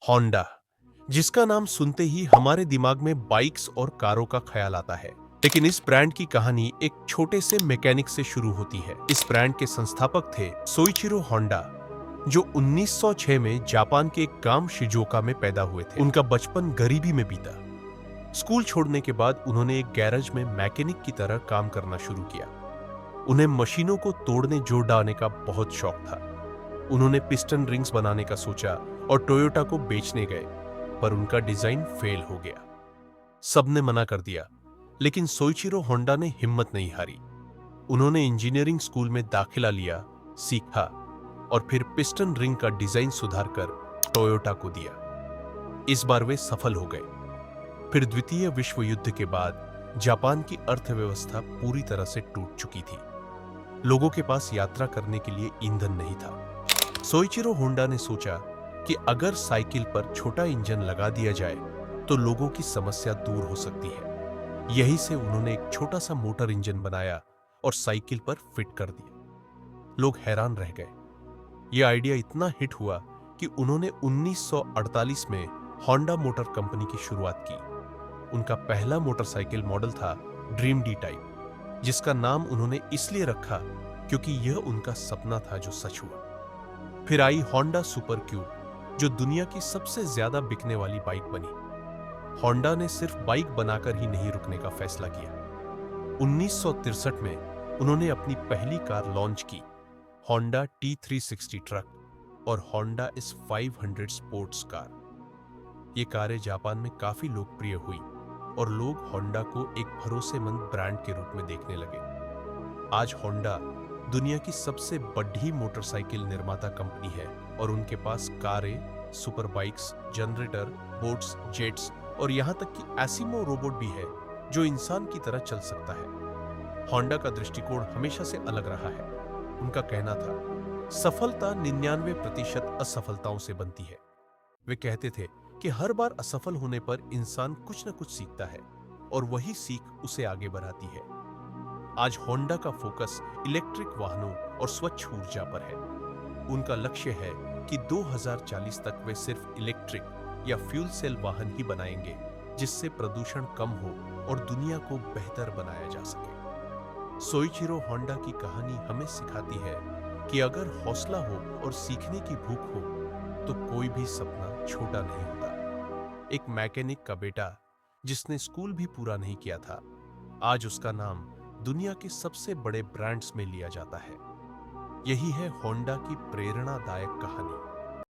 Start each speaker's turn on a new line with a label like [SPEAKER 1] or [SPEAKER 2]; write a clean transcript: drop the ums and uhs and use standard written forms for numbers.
[SPEAKER 1] Honda, जिसका नाम सुनते ही हमारे दिमाग में बाइक्स और कारों का ख्याल आता है। लेकिन इस ब्रांड की कहानी एक छोटे से मैकेनिक से शुरू होती है। इस ब्रांड के संस्थापक थे सोइचिरो होंडा, जो 1906 में जापान के एक गांव शिजुओका में पैदा हुए थे। उनका बचपन गरीबी में बीता। स्कूल छोड़ने के बाद उन्होंने एक गैरेज में मैकेनिक की तरह काम करना शुरू किया। उन्हें मशीनों को तोड़ने जोड़ने का बहुत शौक था। उन्होंने पिस्टन रिंग्स बनाने का सोचा और टोयोटा को बेचने गए, पर उनका डिजाइन फेल हो गया। सबने मना कर दिया, लेकिन सोइचिरो होंडा ने हिम्मत नहीं हारी। उन्होंने इंजीनियरिंग स्कूल में दाखिला लिया, सीखा और फिर पिस्टन रिंग का डिजाइन सुधारकर टोयोटा को दिया। इस बार वे सफल हो गए। फिर द्वितीय विश्व युद्ध के बाद जापान की अर्थव्यवस्था पूरी तरह से टूट चुकी थी। लोगों के पास यात्रा करने के लिए ईंधन नहीं था। सोइचिरो होंडा ने सोचा कि अगर साइकिल पर छोटा इंजन लगा दिया जाए तो लोगों की समस्या दूर हो सकती है। यही से उन्होंने एक छोटा सा मोटर इंजन बनाया और साइकिल पर फिट कर दिया। लोग हैरान रह गए। यह आइडिया इतना हिट हुआ कि उन्होंने 1948 में होंडा मोटर कंपनी की शुरुआत की। उनका पहला मोटरसाइकिल मॉडल था ड्रीम डी टाइप, जिसका नाम उन्होंने इसलिए रखा क्योंकि यह उनका सपना था जो सच हुआ। फिर आई होंडा सुपर क्यूब, जो दुनिया की सबसे ज्यादा बिकने वाली बाइक बनी। होंडा ने सिर्फ बाइक बनाकर ही नहीं रुकने का फैसला किया। 1963 में उन्होंने अपनी पहली कार लॉन्च की, होंडा T360 ट्रक और होंडा S500 स्पोर्ट्स कार। ये कारें जापान में काफी लोकप्रिय हुई और लोग होंडा को एक भरोसेमंद ब्रांड के रूप में देखने लगे। आज होंडा दुनिया की सबसे बड़ी मोटरसाइकिल निर्माता कंपनी है और उनके पास कारें, super bikes, generator, boats, jets और यहां तक कि एसिमो रोबोट भी है जो इंसान की तरह चल सकता है। होंडा का दृष्टिकोण हमेशा से अलग रहा है। उनका कहना था, सफलता 99% असफलताओं से बनती है। वे कहते थे कि हर बार असफल होने पर इंसान कुछ न कुछ सीखता है और वही सीख उसे आगे बढ़ाती है। आज होंडा का फोकस इलेक्ट्रिक वाहनों और स्वच्छ ऊर्जा पर है। उनका लक्ष्य है कि 2040 तक वे सिर्फ इलेक्ट्रिक या फ्यूल सेल वाहन ही बनाएंगे, जिससे प्रदूषण कम हो और दुनिया को बेहतर बनाया जा सके। सोइचिरो होंडा की कहानी हमें सिखाती है कि अगर हौसला हो और सीखने की भूख हो तो कोई भी सपना छोटा नहीं होता। एक मैकेनिक का बेटा जिसने स्कूल भी पूरा नहीं किया था, आज उसका नाम दुनिया के सबसे बड़े ब्रांड्स में लिया जाता है। यही है होंडा की प्रेरणादायक कहानी।